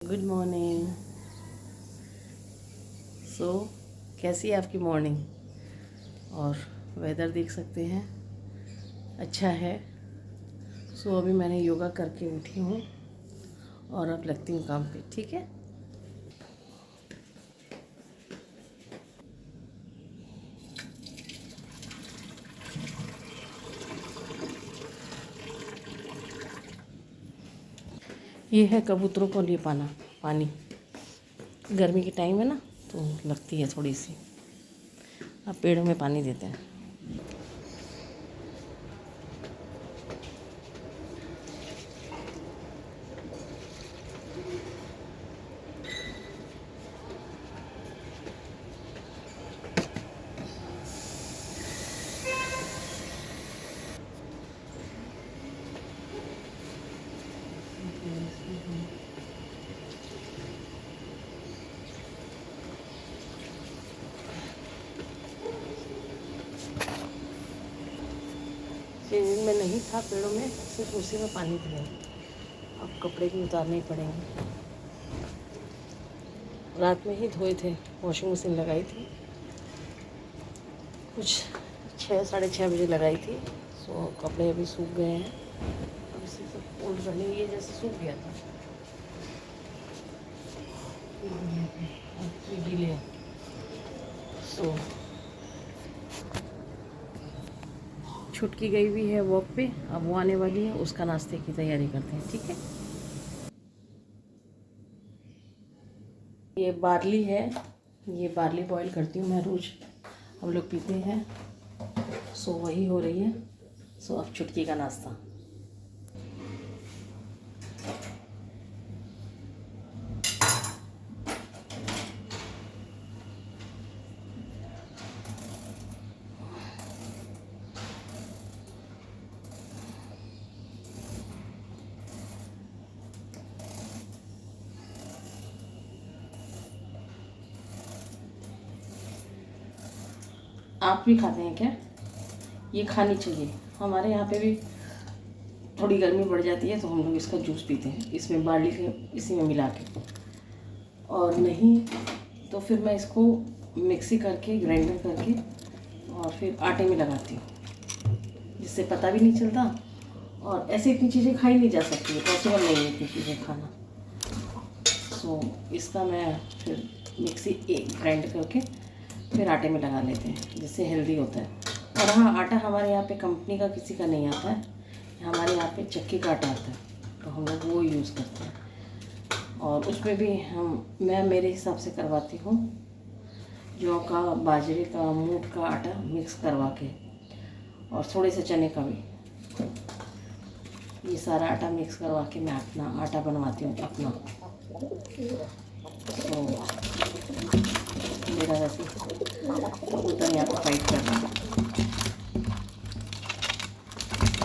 Good morning. सो कैसी है आपकी मॉर्निंग? और वेदर देख सकते हैं, अच्छा है। सो अभी मैंने योगा करके उठी हूँ और अब लगती हूँ काम पे। ठीक है। ये है कबूतरों को लिए पानी। गर्मी की टाइम है ना, तो लगती है थोड़ी सी। अब पेड़ों में पानी देते हैं। सीजन में नहीं था पेड़ों में, सिर्फ उसी में पानी दिया। अब कपड़े भी उतारने ही पड़ेंगे। रात में ही धोए थे, वॉशिंग मशीन लगाई थी कुछ 6-6:30 बजे लगाई थी। सो कपड़े अभी सूख गए हैं। अब इसे सब फोल्ड करने, ये जैसे सूख गया था, ये गीले हैं। सो छुटकी गई हुई है वॉक पे, अब वो आने वाली है, उसका नाश्ते की तैयारी करते हैं। ठीक है। ये बार्ली है, ये बार्ली बॉईल करती हूँ मैं रोज़, हम लोग पीते हैं। सो वही हो रही है। सो अब छुटकी का नाश्ता। आप भी खाते हैं क्या? ये खानी चाहिए। हमारे यहाँ पे भी थोड़ी गर्मी बढ़ जाती है तो हम लोग इसका जूस पीते हैं, इसमें बार्ली के इसी में मिला के। और नहीं तो फिर मैं इसको मिक्सी करके, ग्राइंडर करके, और फिर आटे में लगाती हूँ, जिससे पता भी नहीं चलता। और ऐसे इतनी चीज़ें खाई नहीं जा सकती है, पॉसिबल नहीं है इतनी चीज़ें खाना। सो इसका मैं फिर मिक्सी ग्राइंड करके फिर आटे में लगा लेते हैं, जिससे हेल्दी होता है। और हाँ, आटा हमारे यहाँ पे कंपनी का किसी का नहीं आता है, हमारे यहाँ पे चक्की का आटा आता है, तो हम लोग वो यूज़ करते हैं। और उसमें भी मैं मेरे हिसाब से करवाती हूँ, जौ का, बाजरे का, मूंग का आटा मिक्स करवा के, और थोड़े से चने का भी। ये सारा आटा मिक्स करवा के मैं अपना आटा बनवाती हूँ अपना। तो मेरा वैसे कबूतर यहाँ पर फाइट कर रहा है,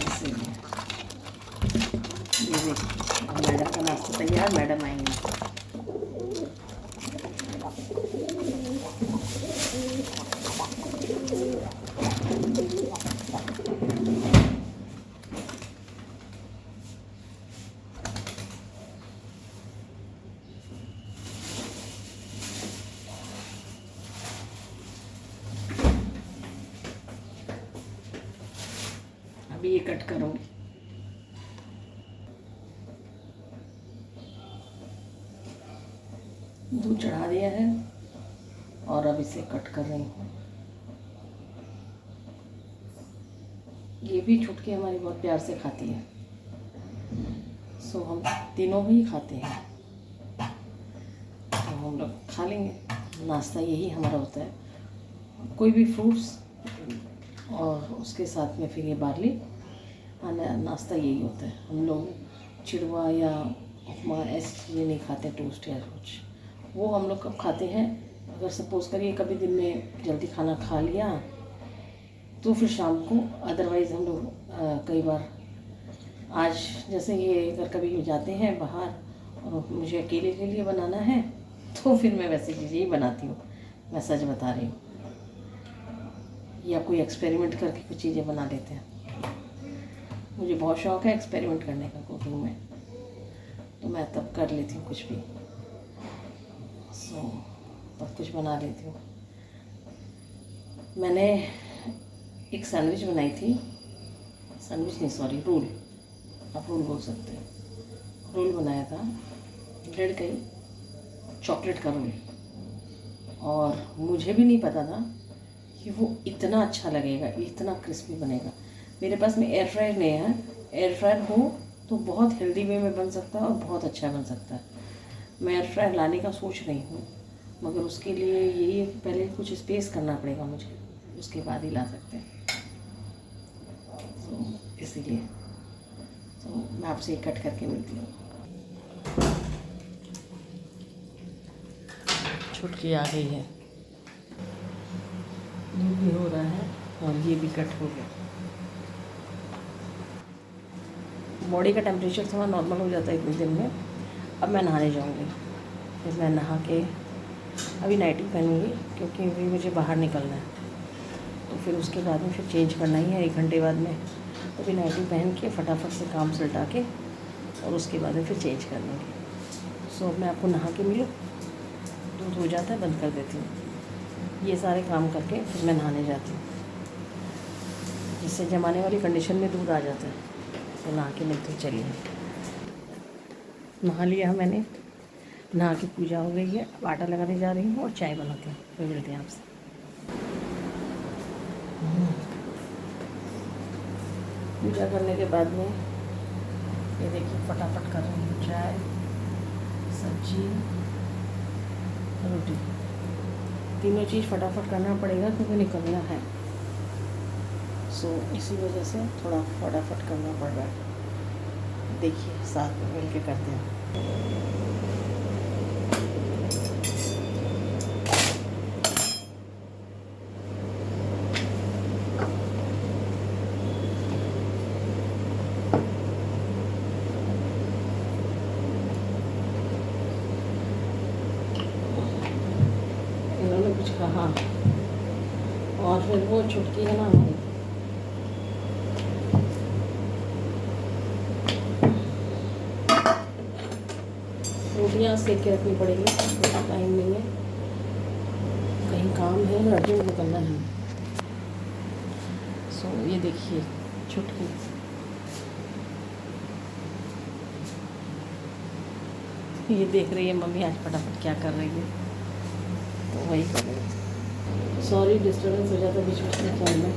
इसीलिए। ये देखिए, अब मैडम का नाश्ता तैयार, मैडम आएंगे। अभी ये कट करूँगी। दूध चढ़ा दिया है और अब इसे कट कर रही हूँ। ये भी छुटकी हमारी बहुत प्यार से खाती है। सो हम तीनों ही खाते हैं, तो हम लोग खा लेंगे। नाश्ता यही हमारा होता है, कोई भी फ्रूट्स और उसके साथ में फिर ये बार्ली, नाश्ता यही होता है। हम लोग चिड़वा या उपमा ऐसी चीज़ें नहीं खाते, टोस्ट या कुछ। वो हम लोग कब खाते हैं, अगर सपोज़ करिए कभी दिन में जल्दी खाना खा लिया तो फिर शाम को। अदरवाइज़ हम लोग कई बार, आज जैसे ये अगर कभी जाते हैं बाहर और मुझे अकेले के लिए बनाना है, तो फिर मैं वैसी चीज़ें ही बनाती हूँ। मैं सच बता रही हूँ। या कोई एक्सपेरिमेंट करके कुछ चीज़ें बना लेते हैं। मुझे बहुत शौक़ है एक्सपेरिमेंट करने का कुकिंग में, तो मैं तब कर लेती हूँ कुछ भी। सो सब कुछ बना लेती हूँ। मैंने एक सैंडविच बनाई थी, सैंडविच नहीं सॉरी रोल, आप रोल बोल सकते हैं। रोल बनाया था, ब्रेड का ही चॉकलेट का रोल, और मुझे भी नहीं पता था कि वो इतना अच्छा लगेगा, इतना क्रिस्पी बनेगा। मेरे पास में एयर फ्रायर नहीं है, एयर फ्रायर हो तो बहुत हेल्दी वे में बन सकता है और बहुत अच्छा बन सकता है। मैं एयर फ्रायर लाने का सोच रही हूँ, मगर उसके लिए यही पहले कुछ स्पेस करना पड़ेगा मुझे, उसके बाद ही ला सकते हैं। तो इसीलिए तो मैं आपसे कट करके मिलती हूँ। छुटकी आ गई है, दूध भी हो रहा है और ये भी कट हो गया। बॉडी का टेम्परेचर थोड़ा नॉर्मल हो जाता है इतने दिन में। अब मैं नहाने जाऊँगी, फिर मैं नहा के अभी नाइटी पहनूँगी क्योंकि अभी मुझे बाहर निकलना है। तो फिर उसके बाद में फिर चेंज करना ही है 1 घंटे बाद में, तो अभी नाइटी पहन के फटाफट से काम सुलटा के और उसके बाद में फिर चेंज कर लूँगी। सो अब मैं आपको नहा के मिलूँ, दूध हो जाता है बंद कर देती हूँ। ये सारे काम करके फिर मैं नहाने जाती हूँ, जिससे जमाने वाली कंडीशन में दूध आ जाता है। तो नहा के मिलते हैं, चलिए। नहा लिया मैंने, नहा के पूजा हो गई है, अब आटा लगाने जा रही हूँ और चाय बनाते हैं, फिर मिलते हैं आपसे। पूजा करने के बाद में ये देखिए फटाफट कर रही हूँ, चाय, सब्जी, रोटी, तीनों चीज़ फटाफट करना पड़ेगा क्योंकि निकलना है। सो इसी वजह से थोड़ा फटाफट करना पड़ रहा है। देखिए साथ में मिल के करते हैं। इन्होंने कुछ कहा और फिर वो छुटकी है ना हमारी, रोटियाँ सेक के रखनी पड़ेगी, तो टाइम नहीं है, कहीं काम है अर्जेंट निकलना है। सो ये देखिए छुटकी, ये देख रही है मम्मी आज फटाफट क्या कर रही है, तो वही कर रही है। सॉरी डिस्टर्बेंस हो जाता है बीच बीच में फ़ोन में।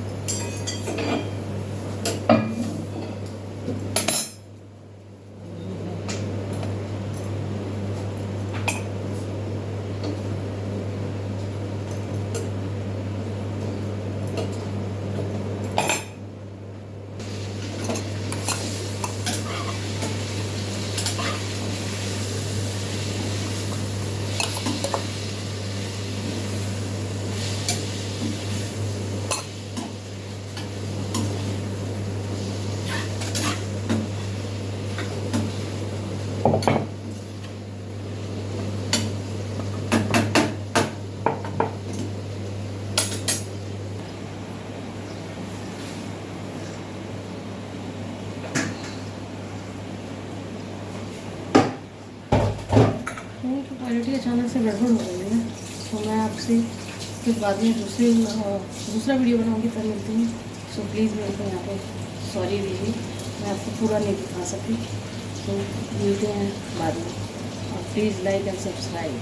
क्वालिटी अचानक से गड़बड़ हो गई है, तो मैं आपसे फिर बाद में दूसरा वीडियो बनाऊंगी, तब मिलती हूँ। सो प्लीज़ मेरे को यहाँ पे सॉरी दीजिए, मैं आपको पूरा नहीं दिखा सकी, तो मिलते हैं बाद में। और प्लीज़ लाइक एंड सब्सक्राइब।